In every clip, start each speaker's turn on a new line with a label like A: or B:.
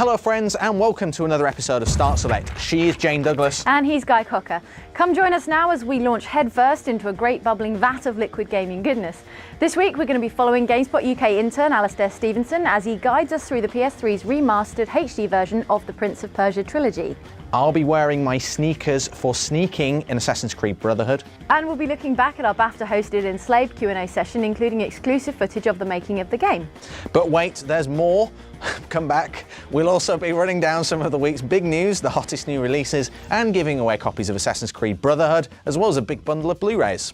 A: Hello friends and welcome to another episode of Start Select. She is Jane Douglas.
B: And he's Guy Cocker. Come join us now as we launch headfirst into a great bubbling vat of liquid gaming goodness. This week we're going to be following GameSpot UK intern Alistair Stevenson as he guides us through the PS3's remastered HD version of the Prince of Persia Trilogy.
A: I'll be wearing my sneakers for sneaking in Assassin's Creed Brotherhood.
B: And we'll be looking back at our BAFTA-hosted Enslaved Q&A session, including exclusive footage of the making of the game.
A: But wait, there's more. Come back. We'll also be running down some of the week's big news, the hottest new releases, and giving away copies of Assassin's Creed Brotherhood, as well as a big bundle of Blu-rays.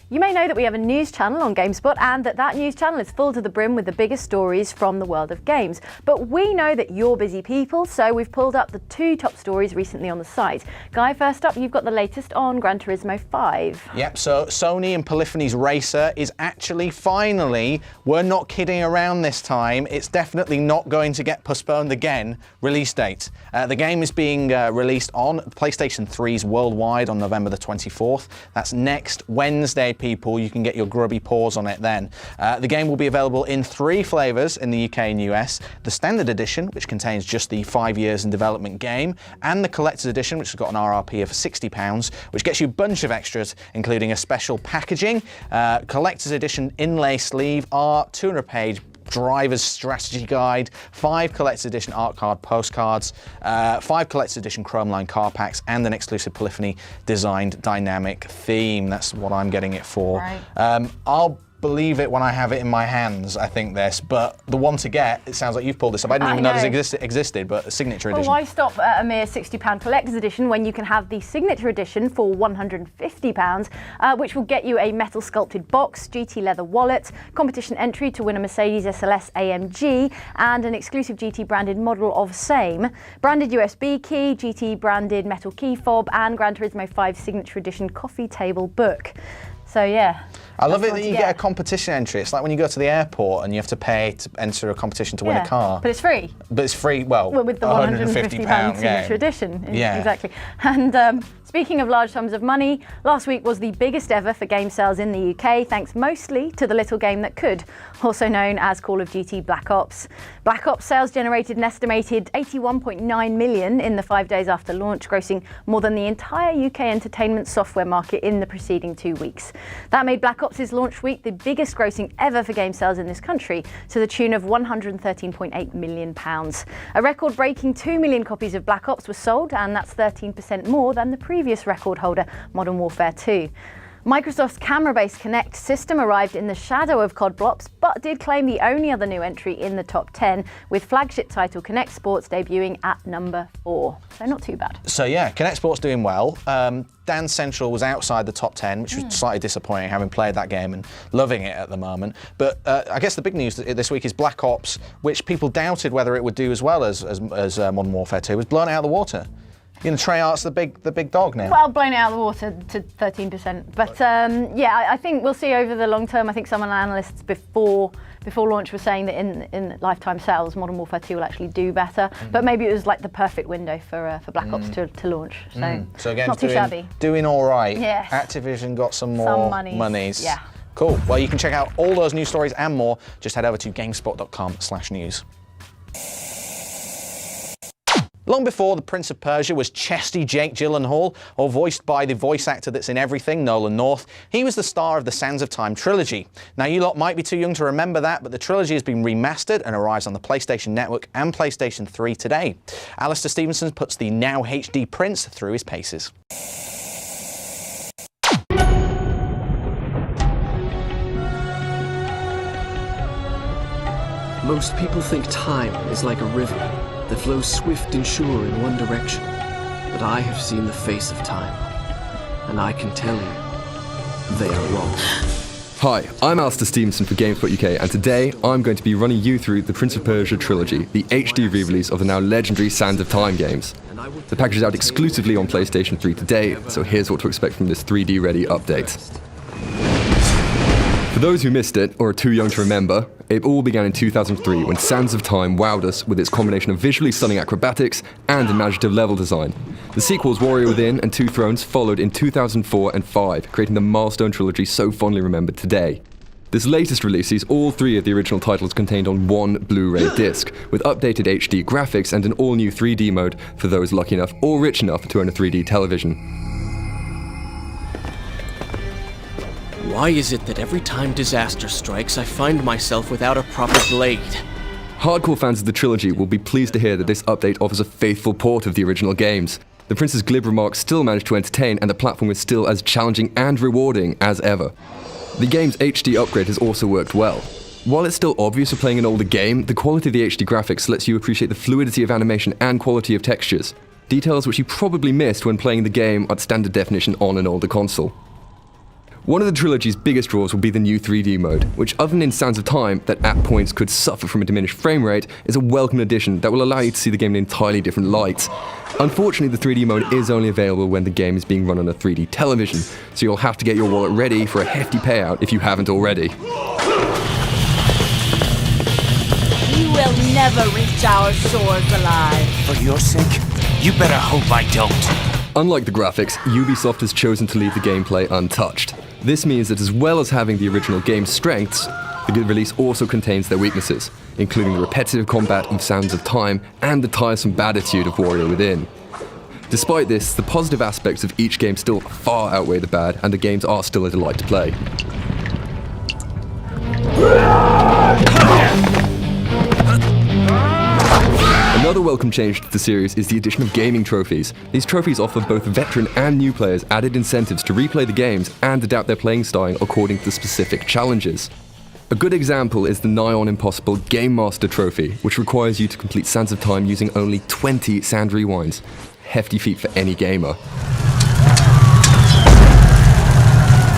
B: You may know that we have a news channel on GameSpot and that news channel is full to the brim with the biggest stories from the world of games. But we know that you're busy people, so we've pulled up the two top stories recently on the site. Guy, first up, you've got the latest on Gran Turismo 5.
A: Yep, so Sony and Polyphony's Racer is actually finally, we're not kidding around this time, it's definitely not going to get postponed again, release date. The game is being released on PlayStation 3s worldwide on November the 24th. That's next Wednesday, people. You can get your grubby paws on it then. The game will be available in 3 flavours in the UK and US. The Standard Edition, which contains just the 5 years in development game, and the Collector's Edition, which has got an RRP of £60, which gets you a bunch of extras, including a special packaging, Collector's Edition inlay sleeve, art, 200-page driver's strategy guide, 5 collector's edition art card postcards, 5 collector's edition chrome line car packs, and an exclusive Polyphony designed dynamic theme. That's what I'm getting it for.
B: Right.
A: I'll believe it when I have it in my hands, I think this, but the one to get, it sounds like you've pulled this up. I didn't even know this existed, but a signature edition.
B: Well, why stop at a mere £60 collector's edition when you can have the signature edition for £150, which will get you a metal sculpted box, GT leather wallet, competition entry to win a Mercedes SLS AMG, and an exclusive GT branded model of same, branded USB key, GT branded metal key fob, and Gran Turismo 5 signature edition coffee table book. So yeah.
A: I love it that you get a competition entry. It's like when you go to the airport and you have to pay to enter a competition to win a car.
B: But it's free.
A: But it's free, well
B: with the £150 signature edition. Yeah. Exactly. And speaking of large sums of money, last week was the biggest ever for game sales in the UK, thanks mostly to the little game that could, also known as Call of Duty Black Ops. Black Ops sales generated an estimated 81.9 million in the 5 days after launch, grossing more than the entire UK entertainment software market in the preceding 2 weeks. That made Black Ops' launch week the biggest grossing ever for game sales in this country, to the tune of £113.8 million. A record-breaking 2 million copies of Black Ops were sold, and that's 13% more than the previous record holder, Modern Warfare 2. Microsoft's camera-based Kinect system arrived in the shadow of COD Blops, but did claim the only other new entry in the top 10, with flagship title Kinect Sports debuting at number 4. So not too bad.
A: So yeah, Kinect Sports doing well. Dance Central was outside the top 10, which was slightly disappointing, having played that game and loving it at the moment. But I guess the big news this week is Black Ops, which people doubted whether it would do as well as Modern Warfare 2, was blown out of the water. You know, Treyarch's the big dog now.
B: Well, blown it out of the water to 13%. But yeah, I think we'll see over the long term. I think some analysts before launch were saying that in lifetime sales, Modern Warfare 2 will actually do better. But maybe it was like the perfect window for Black Ops to launch. So
A: again,
B: not too shabby.
A: Doing all right.
B: Yes.
A: Activision got some more monies.
B: Yeah.
A: Cool. Well, you can check out all those news stories and more. Just head over to gamespot.com/news. Long before the Prince of Persia was chesty Jake Gyllenhaal, or voiced by the voice actor that's in everything, Nolan North, he was the star of the Sands of Time trilogy. Now, you lot might be too young to remember that, but the trilogy has been remastered and arrives on the PlayStation Network and PlayStation 3 today. Alistair Stevenson puts the now HD Prince through his paces.
C: Most people think time is like a river that flows swift and sure in one direction. But I have seen the face of time, and I can tell you, they are wrong.
D: Hi, I'm Alistair Stevenson for GameSpot UK, and today I'm going to be running you through the Prince of Persia Trilogy, the HD re-release of the now legendary Sands of Time games. The package is out exclusively on PlayStation 3 today, so here's what to expect from this 3D-ready update. For those who missed it, or are too young to remember, it all began in 2003 when Sands of Time wowed us with its combination of visually stunning acrobatics and imaginative level design. The sequels Warrior Within and Two Thrones followed in 2004 and 2005, creating the milestone trilogy so fondly remembered today. The This latest release sees all 3 of the original titles contained on one Blu-ray disc, with updated HD graphics and an all-new 3D mode for those lucky enough or rich enough to own a 3D television.
C: Why is it that every time disaster strikes, I find myself without a proper blade?
D: Hardcore fans of the trilogy will be pleased to hear that this update offers a faithful port of the original games. The Prince's glib remarks still manage to entertain, and the platform is still as challenging and rewarding as ever. The game's HD upgrade has also worked well. While it's still obvious for playing an older game, the quality of the HD graphics lets you appreciate the fluidity of animation and quality of textures, details which you probably missed when playing the game at standard definition on an older console. One of the trilogy's biggest draws will be the new 3D mode, which other than in Sands of Time, that at points could suffer from a diminished frame rate, is a welcome addition that will allow you to see the game in entirely different light. Unfortunately, the 3D mode is only available when the game is being run on a 3D television, so you'll have to get your wallet ready for a hefty payout if you haven't already.
E: You will never reach our shores alive.
F: For your sake, you better hope I don't.
D: Unlike the graphics, Ubisoft has chosen to leave the gameplay untouched. This means that as well as having the original game's strengths, the release also contains their weaknesses, including the repetitive combat of Sands of Time and the tiresome baditude of Warrior Within. Despite this, the positive aspects of each game still far outweigh the bad, and the games are still a delight to play. Another welcome change to the series is the addition of gaming trophies. These trophies offer both veteran and new players added incentives to replay the games and adapt their playing style according to the specific challenges. A good example is the nigh on impossible Game Master Trophy, which requires you to complete Sands of Time using only 20 sand rewinds. Hefty feat for any gamer.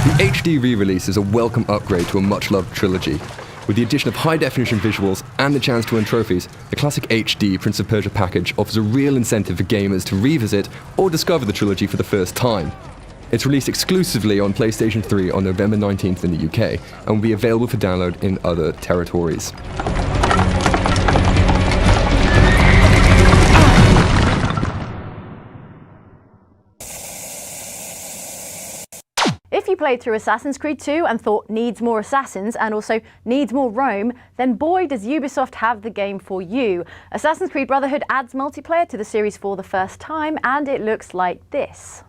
D: The HD re-release is a welcome upgrade to a much-loved trilogy. With the addition of high-definition visuals and the chance to win trophies, the classic HD Prince of Persia package offers a real incentive for gamers to revisit or discover the trilogy for the first time. It's released exclusively on PlayStation 3 on November 19th in the UK, and will be available for download in other territories.
B: If you played through Assassin's Creed 2 and thought needs more assassins and also needs more Rome, then boy does Ubisoft have the game for you. Assassin's Creed Brotherhood adds multiplayer to the series for the first time, and it looks like this.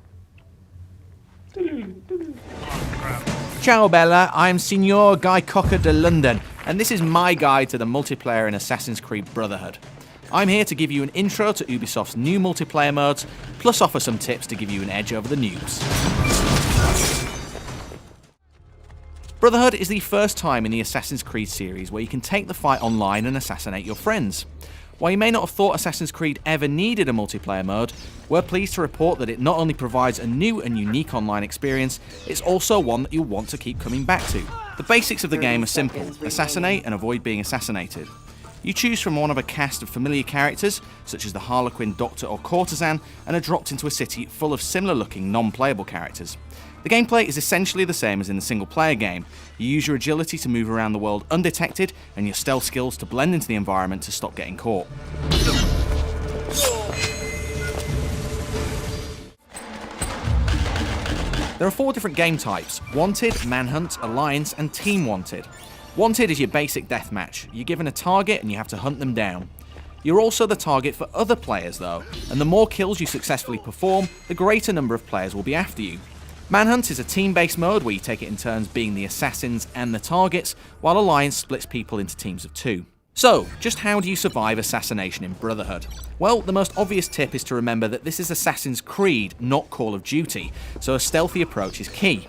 F: Ciao Bella, I'm Signor Guy Cocker de London, and this is my guide to the multiplayer in Assassin's Creed Brotherhood. I'm here to give you an intro to Ubisoft's new multiplayer modes, plus offer some tips to give you an edge over the noobs. Brotherhood is the first time in the Assassin's Creed series where you can take the fight online and assassinate your friends. While you may not have thought Assassin's Creed ever needed a multiplayer mode, we're pleased to report that it not only provides a new and unique online experience, it's also one that you'll want to keep coming back to. The basics of the game are simple: assassinate and avoid being assassinated. You choose from one of a cast of familiar characters, such as the Harlequin, Doctor or Courtesan, and are dropped into a city full of similar looking non-playable characters. The gameplay is essentially the same as in the single-player game. You use your agility to move around the world undetected, and your stealth skills to blend into the environment to stop getting caught. There are 4 different game types: Wanted, Manhunt, Alliance, and Team Wanted. Wanted is your basic deathmatch. You're given a target and you have to hunt them down. You're also the target for other players though, and the more kills you successfully perform, the greater number of players will be after you. Manhunt is a team-based mode where you take it in turns being the assassins and the targets, while Alliance splits people into teams of 2. So, just how do you survive assassination in Brotherhood? Well, the most obvious tip is to remember that this is Assassin's Creed, not Call of Duty, so a stealthy approach is key.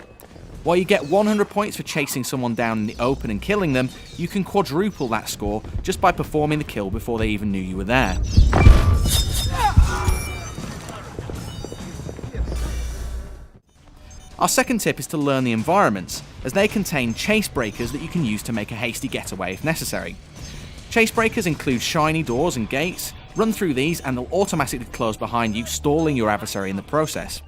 F: While you get 100 points for chasing someone down in the open and killing them, you can quadruple that score just by performing the kill before they even knew you were there. Our second tip is to learn the environments, as they contain chase breakers that you can use to make a hasty getaway if necessary. Chase breakers include shiny doors and gates. Run through these and they'll automatically close behind you, stalling your adversary in the process.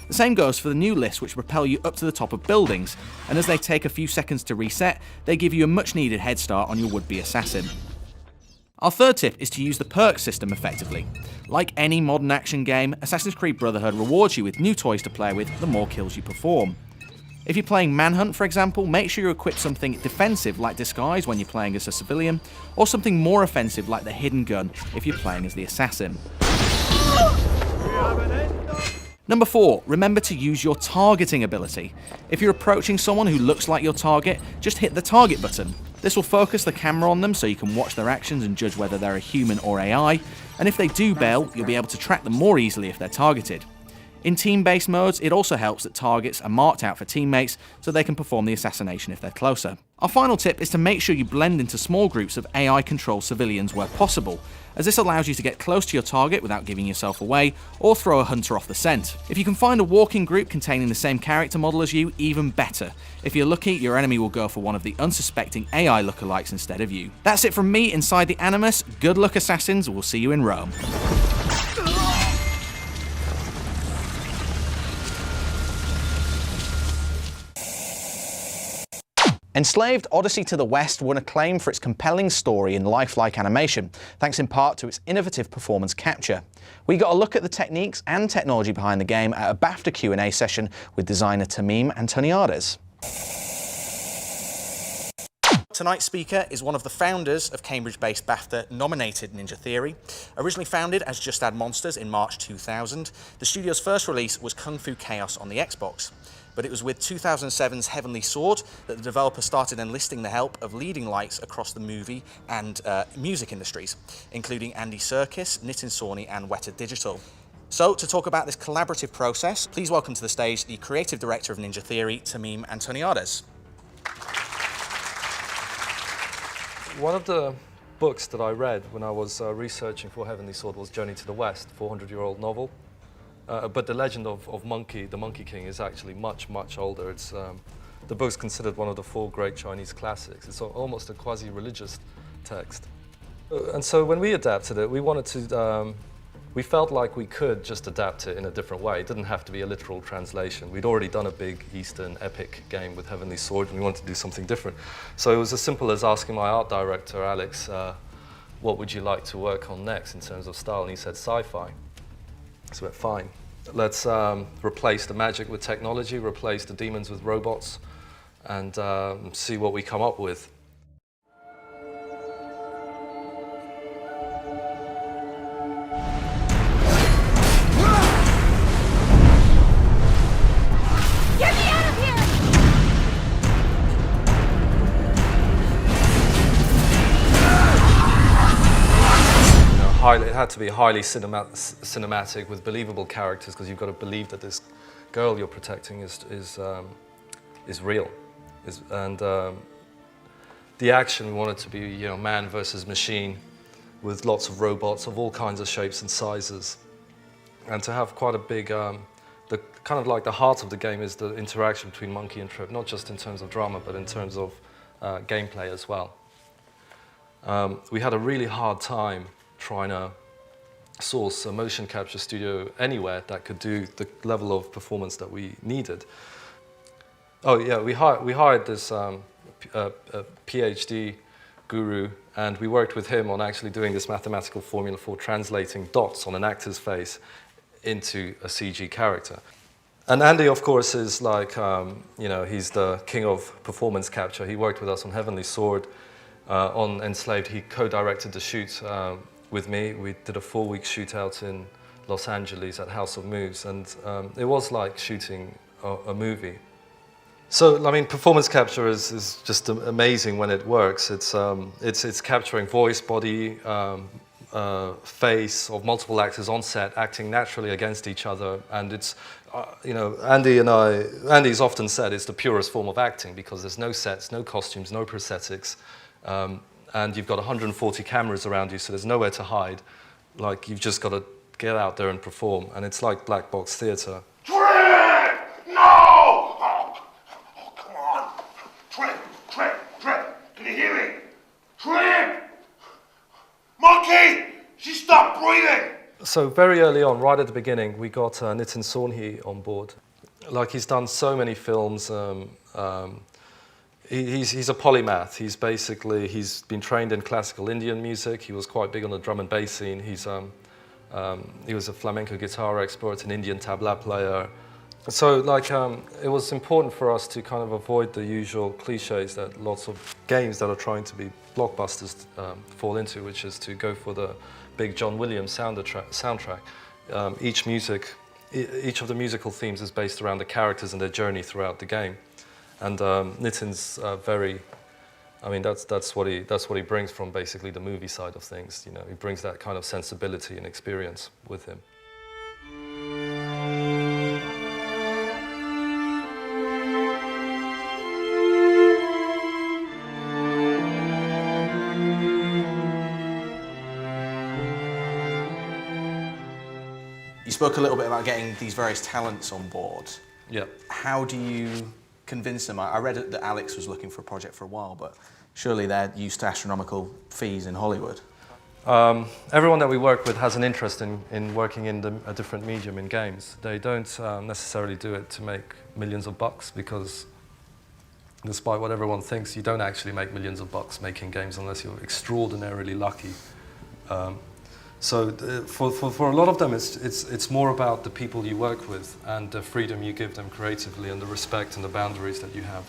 F: The same goes for the new lists, which propel you up to the top of buildings, and as they take a few seconds to reset, they give you a much needed head start on your would-be assassin. Our third tip is to use the perk system effectively. Like any modern action game, Assassin's Creed Brotherhood rewards you with new toys to play with the more kills you perform. If you're playing Manhunt, for example, make sure you equip something defensive like Disguise when you're playing as a civilian, or something more offensive like the Hidden Gun if you're playing as the assassin. Number 4, remember to use your targeting ability. If you're approaching someone who looks like your target, just hit the target button. This will focus the camera on them so you can watch their actions and judge whether they're a human or AI, and if they do bail, you'll be able to track them more easily if they're targeted. In team-based modes, it also helps that targets are marked out for teammates so they can perform the assassination if they're closer. Our final tip is to make sure you blend into small groups of AI-controlled civilians where possible, as this allows you to get close to your target without giving yourself away, or throw a hunter off the scent. If you can find a walking group containing the same character model as you, even better. If you're lucky, your enemy will go for one of the unsuspecting AI lookalikes instead of you. That's it from me inside the Animus. Good luck, assassins. We'll see you in Rome.
A: Enslaved: Odyssey to the West won acclaim for its compelling story and lifelike animation, thanks in part to its innovative performance capture. We got a look at the techniques and technology behind the game at a BAFTA Q&A session with designer Tamim Antoniades. Tonight's speaker is one of the founders of Cambridge-based BAFTA-nominated Ninja Theory. Originally founded as Just Add Monsters in March 2000, the studio's first release was Kung Fu Chaos on the Xbox. But it was with 2007's Heavenly Sword that the developer started enlisting the help of leading lights across the movie and music industries, including Andy Serkis, Nitin Sawhney and Weta Digital. So, to talk about this collaborative process, please welcome to the stage the creative director of Ninja Theory, Tamim Antoniades.
G: One of the books that I read when I was researching for Heavenly Sword was Journey to the West, 400-year-old novel. But the legend of Monkey, the Monkey King, is actually much, much older. It's, the book's considered one of the 4 great Chinese classics. It's almost a quasi-religious text. And so when we adapted it, we wanted to, we felt like we could just adapt it in a different way. It didn't have to be a literal translation. We'd already done a big Eastern epic game with Heavenly Sword, and we wanted to do something different. So it was as simple as asking my art director, Alex, what would you like to work on next in terms of style? And he said sci-fi. So we went, fine. Let's replace the magic with technology, replace the demons with robots, and see what we come up with.
E: Get me out of here!
G: It had to be highly cinematic with believable characters, because you've got to believe that this girl you're protecting is real. The action we wanted to be, you know, man versus machine, with lots of robots of all kinds of shapes and sizes, and to have quite a big. The kind of like the heart of the game is the interaction between Monkey and Trip, not just in terms of drama, but in terms of gameplay as well. We had a really hard time trying to source a motion capture studio anywhere that could do the level of performance that we needed. Oh yeah, we hired this PhD guru, and we worked with him on actually doing this mathematical formula for translating dots on an actor's face into a CG character. And Andy, of course, is like, you know, he's the king of performance capture. He worked with us on Heavenly Sword. On Enslaved, he co-directed the shoot with me. We did a 4-week shootout in Los Angeles at House of Moves, and it was like shooting a movie. So, I mean, performance capture is just amazing when it works. It's capturing voice, body, face of multiple actors on set, acting naturally against each other, and it's, you know, Andy's often said it's the purest form of acting, because there's no sets, no costumes, no prosthetics. And you've got 140 cameras around you, so there's nowhere to hide. Like, you've just got to get out there and perform, and it's like black box theatre.
H: Trip! No! Oh, come on. Trip! Can you hear me? Trip! Monkey! She stopped breathing!
G: So very early on, right at the beginning, we got Nitin Sawhney on board. Like, he's done so many films. He's a polymath. He's been trained in classical Indian music. He was quite big on the drum and bass scene. He was a flamenco guitar expert, an Indian tabla player, So, like, it was important for us to kind of avoid the usual cliches that lots of games that are trying to be blockbusters fall into, which is to go for the big John Williams soundtrack. Each of the musical themes is based around the characters and their journey throughout the game. And Nitin's that's what he brings from basically the movie side of things. You know, he brings that kind of sensibility and experience with him.
A: You spoke a little bit about getting these various talents on board.
G: Yeah.
A: How do you convince them? I read that Alex was looking for a project for a while, but surely they're used to astronomical fees in Hollywood.
G: Everyone that we work with has an interest in working in a different medium in games. They don't necessarily do it to make millions of bucks, because despite what everyone thinks, you don't actually make millions of bucks making games unless you're extraordinarily lucky. So for a lot of them, it's more about the people you work with and the freedom you give them creatively and the respect and the boundaries that you have.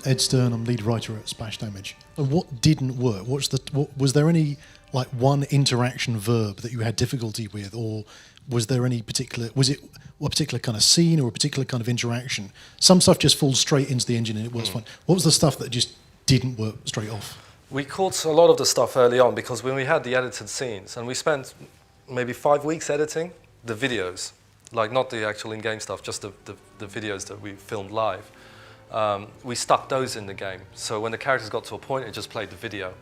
I: Ed Stern, I'm lead writer at Splash Damage. And what didn't work? Was there any like one interaction verb that you had difficulty with, or was there any particular? Was it a particular kind of scene or a particular kind of interaction? Some stuff just falls straight into the engine and it works fine. What was the stuff that just didn't work straight off?
G: We caught a lot of the stuff early on, because when we had the edited scenes, and we spent maybe 5 weeks editing the videos, like not the actual in-game stuff, just the videos that we filmed live, we stuck those in the game. So when the characters got to a point, it just played the video.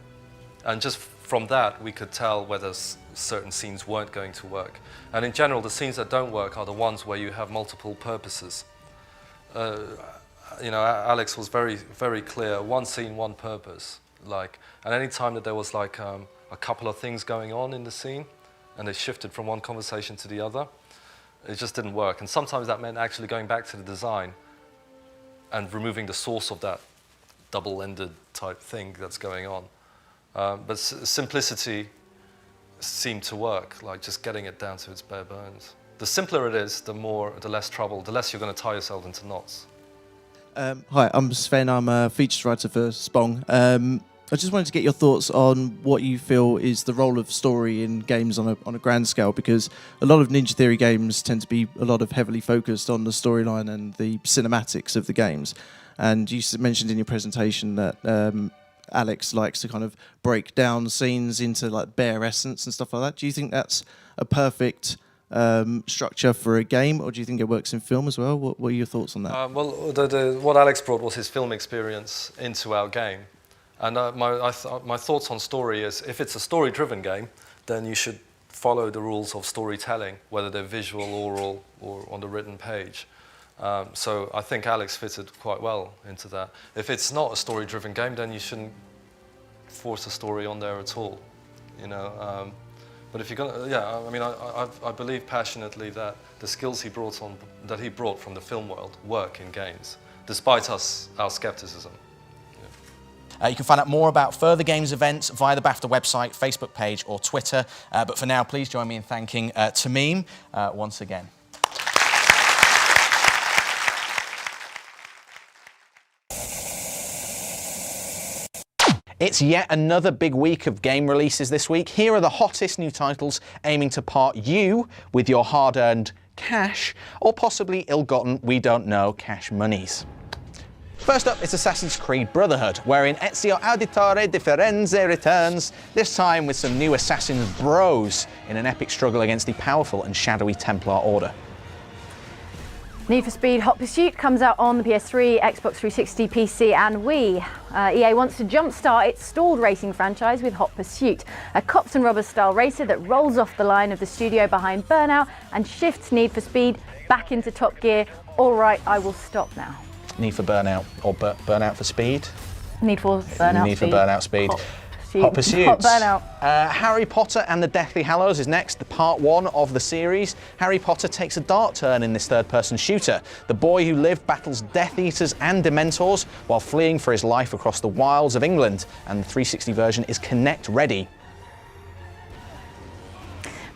G: And just from that, we could tell whether certain scenes weren't going to work. And in general, the scenes that don't work are the ones where you have multiple purposes. Alex was very, very clear, one scene, one purpose. And any time that there was a couple of things going on in the scene, and they shifted from one conversation to the other, it just didn't work. And sometimes that meant actually going back to the design and removing the source of that double-ended type thing that's going on. But simplicity seemed to work, like just getting it down to its bare bones. The simpler it is, the less trouble, the less you're going to tie yourself into knots.
J: Hi, I'm Sven. I'm a features writer for Spong. I just wanted to get your thoughts on what you feel is the role of story in games on a grand scale, because a lot of Ninja Theory games tend to be a lot of heavily focused on the storyline and the cinematics of the games. And you mentioned in your presentation that Alex likes to kind of break down scenes into like bare essence and stuff like that. Do you think that's a perfect structure for a game, or do you think it works in film as well? What are your thoughts on that?
G: What Alex brought was his film experience into our game. And my thoughts on story is, if it's a story-driven game, then you should follow the rules of storytelling, whether they're visual, oral, or on the written page. So I think Alex fitted quite well into that. If it's not a story-driven game, then you shouldn't force a story on there at all. But if you're gonna, I believe passionately that the skills he brought from the film world work in games, despite our skepticism.
A: You can find out more about further games events via the BAFTA website, Facebook page or Twitter. But for now, please join me in thanking Tamim once again. It's yet another big week of game releases this week. Here are the hottest new titles aiming to part you with your hard-earned cash, or possibly ill-gotten, we don't know, cash monies. First up is Assassin's Creed Brotherhood, wherein Ezio Auditore di Firenze returns, this time with some new Assassin's bros in an epic struggle against the powerful and shadowy Templar Order.
B: Need for Speed Hot Pursuit comes out on the PS3, Xbox 360, PC and Wii. EA wants to jumpstart its stalled racing franchise with Hot Pursuit, a cops and robbers style racer that rolls off the line of the studio behind Burnout and shifts Need for Speed back into top gear. All right, I will stop now.
A: Need for Burnout, or Burnout for Speed?
B: Need for Burnout
A: Need
B: Speed.
A: for Burnout Speed. Hot Pursuit.
B: Hot Burnout.
A: Harry Potter and the Deathly Hallows is next, the part 1 of the series. Harry Potter takes a dark turn in this third-person shooter. The boy who lived battles Death Eaters and Dementors while fleeing for his life across the wilds of England, and the 360 version is Connect ready.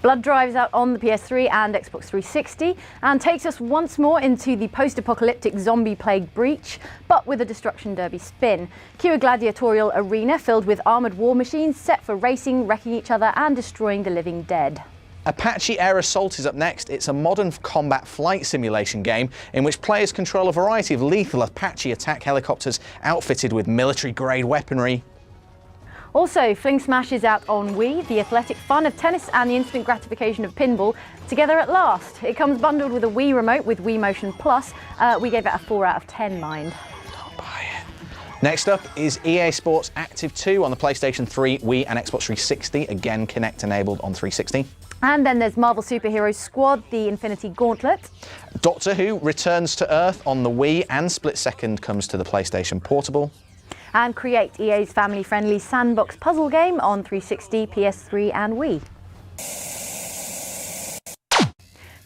B: Blood Drive's out on the PS3 and Xbox 360 and takes us once more into the post-apocalyptic zombie-plagued Breach, but with a Destruction Derby spin. Cue a gladiatorial arena filled with armoured war machines set for racing, wrecking each other and destroying the living dead.
A: Apache Air Assault is up next. It's a modern combat flight simulation game in which players control a variety of lethal Apache attack helicopters outfitted with military-grade weaponry.
B: Also, Fling Smash is out on Wii, the athletic fun of tennis and the instant gratification of pinball together at last. It comes bundled with a Wii remote with Wii Motion Plus. We gave it a 4 out of 10, mind.
A: Don't buy it. Next up is EA Sports Active 2 on the PlayStation 3, Wii and Xbox 360, again Kinect enabled on 360.
B: And then there's Marvel Superhero Squad, the Infinity Gauntlet.
A: Doctor Who returns to Earth on the Wii and Split Second comes to the PlayStation Portable.
B: And Create, EA's family-friendly sandbox puzzle game on 360, PS3 and Wii.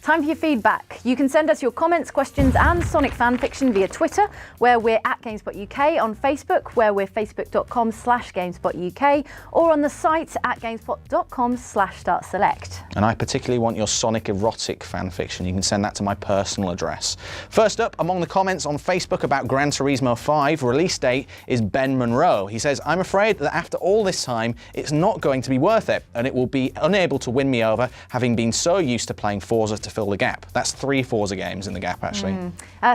B: Time for your feedback. You can send us your comments, questions and Sonic fanfiction via Twitter, where we're at GameSpotUK, on Facebook, where we're facebook.com/GameSpotUK, or on the site at GameSpot.com/StartSelect.
A: And I particularly want your Sonic erotic fanfiction. You can send that to my personal address. First up, among the comments on Facebook about Gran Turismo 5 release date is Ben Monroe. He says, I'm afraid that after all this time, it's not going to be worth it, and it will be unable to win me over, having been so used to playing Forza to fill the gap. That's 3 Forza games in the gap, actually.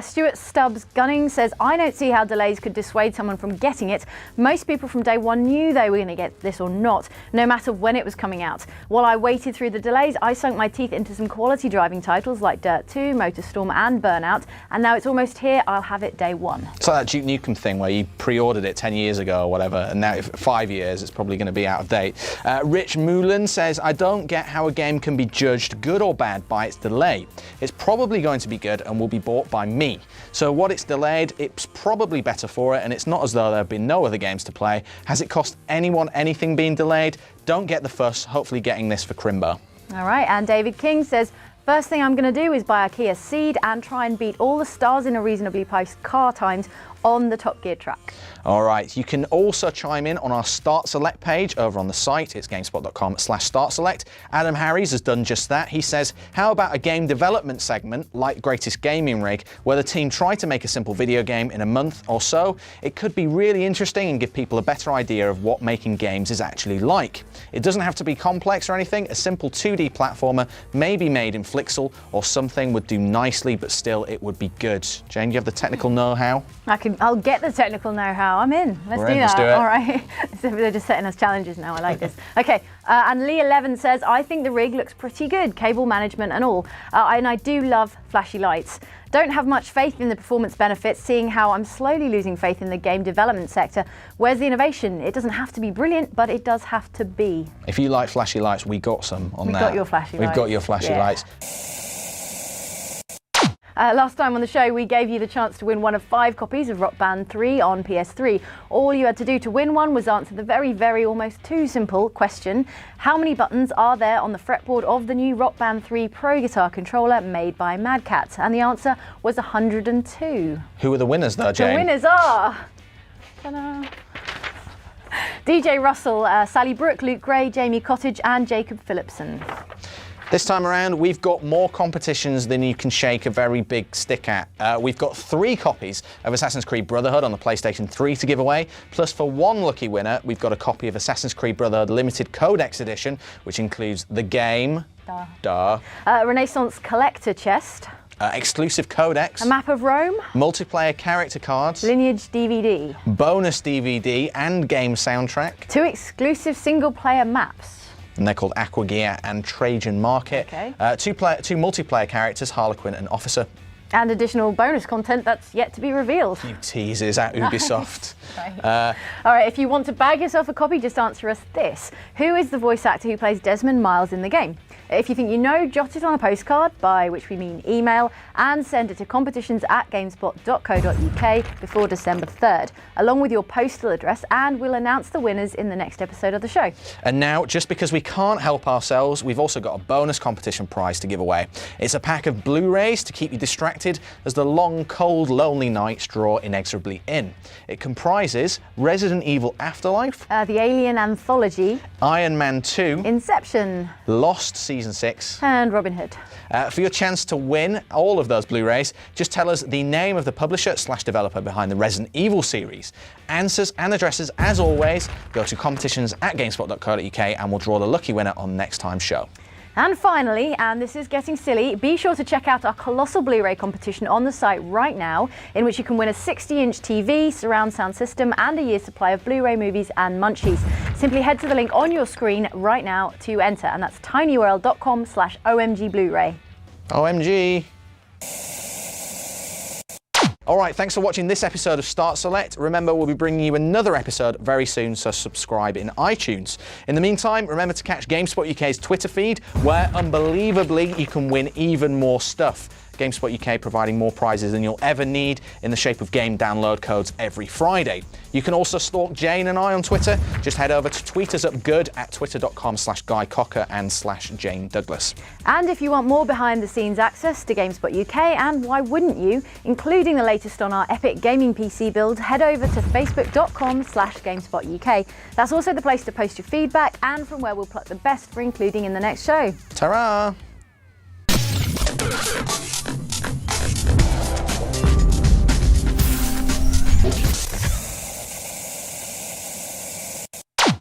B: Stuart Stubbs Gunning says, I don't see how delays could dissuade someone from getting it. Most people from day one knew they were going to get this or not, no matter when it was coming out. While I waited through the delays, I sunk my teeth into some quality driving titles like Dirt 2, Motorstorm and Burnout, and now it's almost here, I'll have it day one.
A: It's like that Duke Nukem thing where you pre-ordered it 10 years ago or whatever, and now 5 years, it's probably going to be out of date. Rich Moulin says, I don't get how a game can be judged good or bad by its delay. It's probably going to be good and will be bought by me. So what it's delayed, it's probably better for it, and it's not as though there have been no other games to play. Has it cost anyone anything being delayed? Don't get the fuss, hopefully getting this for Crimbo.
B: All right, and David King says, first thing I'm going to do is buy a Kia Ceed and try and beat all the stars in a reasonably priced car times on the Top Gear track.
A: All right, you can also chime in on our Start Select page over on the site. It's gamespot.com/startselect. Adam Harries has done just that. He says, how about a game development segment like Greatest Gaming Rig, where the team try to make a simple video game in a month or so? It could be really interesting and give people a better idea of what making games is actually like. It doesn't have to be complex or anything. A simple 2D platformer may be made in Flixel, or something would do nicely, but still it would be good. Jane, do you have the technical know-how?
B: I'll get the technical know-how. I'm in. Let's do that.
A: Let's do it.
B: All right. So they're just setting us challenges now. I like this. Okay. And Lee11 says, I think the rig looks pretty good, cable management and all. And I do love flashy lights. Don't have much faith in the performance benefits, seeing how I'm slowly losing faith in the game development sector. Where's the innovation? It doesn't have to be brilliant, but it does have to be.
A: If you like flashy lights, we got some on that.
B: We've got your flashy lights.
A: We've got your flashy lights.
B: Last time on the show, we gave you the chance to win one of 5 copies of Rock Band 3 on PS3. All you had to do to win one was answer the very, very almost too simple question. How many buttons are there on the fretboard of the new Rock Band 3 Pro Guitar controller made by Mad Catz? And the answer was 102.
A: Who are the winners though, Jane?
B: The winners are... Ta-da. DJ Russell, Sally Brooke, Luke Gray, Jamie Cottage and Jacob Phillipson.
A: This time around, we've got more competitions than you can shake a very big stick at. We've got 3 copies of Assassin's Creed Brotherhood on the PlayStation 3 to give away. Plus, for one lucky winner, we've got a copy of Assassin's Creed Brotherhood Limited Codex Edition, which includes the game,
B: Renaissance Collector Chest,
A: exclusive codex,
B: a map of Rome,
A: multiplayer character cards,
B: Lineage DVD,
A: bonus DVD and game soundtrack,
B: 2 exclusive single-player maps.
A: And they're called Aqua Gear and Trajan Market.
B: Okay.
A: 2 multiplayer characters, Harlequin and Officer.
B: And additional bonus content that's yet to be revealed.
A: You teasers at Ubisoft.
B: Right. All right, if you want to bag yourself a copy, just answer us this. Who is the voice actor who plays Desmond Miles in the game? If you think you know, jot it on a postcard, by which we mean email, and send it to competitions@gamespot.co.uk before December 3rd, along with your postal address, and we'll announce the winners in the next episode of the show.
A: And now, just because we can't help ourselves, we've also got a bonus competition prize to give away. It's a pack of Blu-rays to keep you distracted expected as the long, cold, lonely nights draw inexorably in. It comprises Resident Evil Afterlife,
B: The Alien Anthology,
A: Iron Man 2,
B: Inception,
A: Lost Season 6,
B: and Robin Hood.
A: For your chance to win all of those Blu-rays, just tell us the name of the publisher/developer behind the Resident Evil series. Answers and addresses, as always, go to competitions@gamespot.co.uk and we'll draw the lucky winner on next time's show.
B: And finally, and this is getting silly, be sure to check out our colossal Blu-ray competition on the site right now, in which you can win a 60-inch TV, surround sound system, and a year's supply of Blu-ray movies and munchies. Simply head to the link on your screen right now to enter, and that's tinyurl.com/OMG Blu-ray.
A: OMG. All right, thanks for watching this episode of Start Select. Remember, we'll be bringing you another episode very soon, so subscribe in iTunes. In the meantime, remember to catch GameSpot UK's Twitter feed, where unbelievably you can win even more stuff. GameSpot UK providing more prizes than you'll ever need in the shape of game download codes every Friday. You can also stalk Jane and I on Twitter. Just head over to tweet us up good at twitter.com/Guy Cocker and /Jane Douglas.
B: And if you want more behind the scenes access to GameSpot UK, and why wouldn't you, including the latest on our epic gaming PC build, head over to facebook.com/GameSpot UK. That's also the place to post your feedback and from where we'll pluck the best for including in the next show.
A: Ta-ra!